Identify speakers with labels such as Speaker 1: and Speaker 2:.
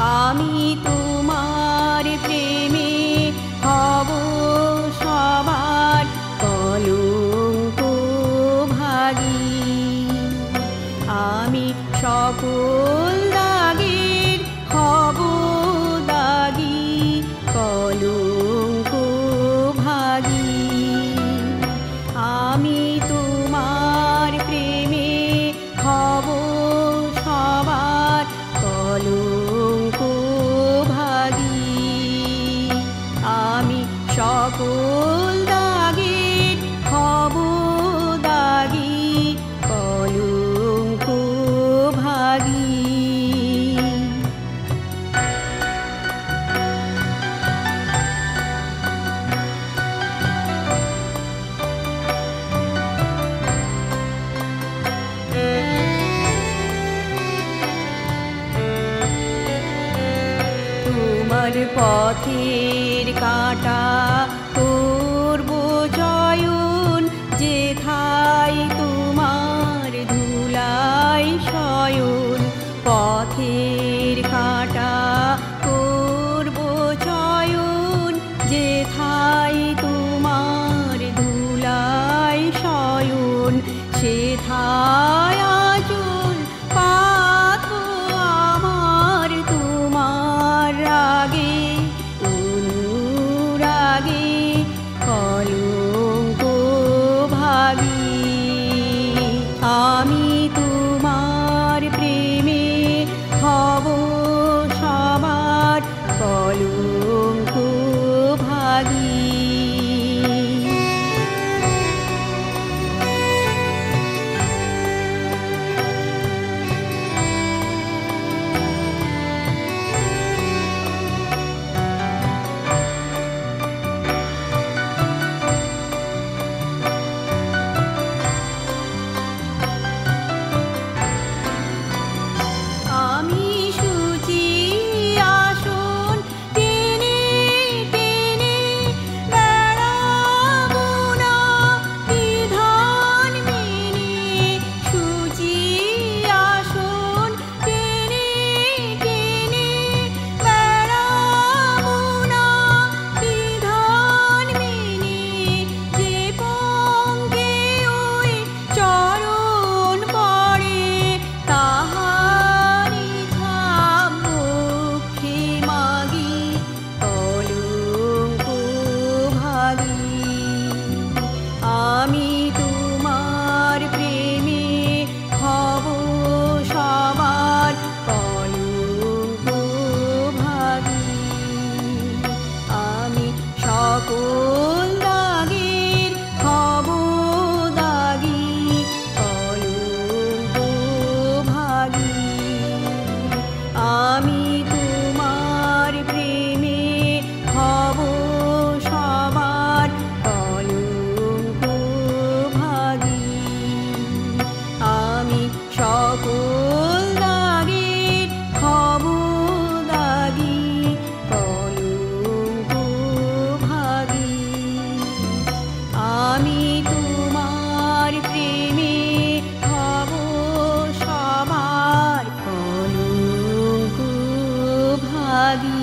Speaker 1: আমি তোমার প্রেমে হব সবার কলঙ্ক ভাগী। আমি সকল দাগের হব দাগী, কলঙ্ক ভাগী। আমি তোমার প্রেমে হব সবার কলঙ্ক ভাগী। আমি সকল দাগের হব দাগী, কলঙ্ক ভাগী। তোমার পথের কাঁটা করব চয়ন, যেথায় তোমার ধুলাই শয়ন। পথের কাঁটা করব চয়ন, যেথায় তোমার ধুলাই শয়ন। সেথায় আঁচল পাতবো আমার তোমার রাগে অনুরাগে, কলঙ্ক ভাগী। আমি তোমার প্রেমে হব সবার কলঙ্ক ভাগী। আমি শুচি আসন টেনে টেনে বেড়াবো না বিধান মেনে। শুচি আসন টেনে টেনে বেড়াবো না বিধান মেনে। যে পঙ্গে ওই চরণ পড়ে তাহারি ছাপ মুখে মাগি, কলঙ্ক ভাগী। আমি তোমার প্রেমে হব সবার কলঙ্ক ভাগী। আমি সকল দাগের হব দাগী, কলঙ্ক ভাগী। আমি তোমার প্রেমে হব সবার কলঙ্ক ভাগী। আমি সকল দাগের হব দাগী, কলঙ্ক ভাগী। আমি তোমার প্রেমে হব সবার কলঙ্ক ভাগী।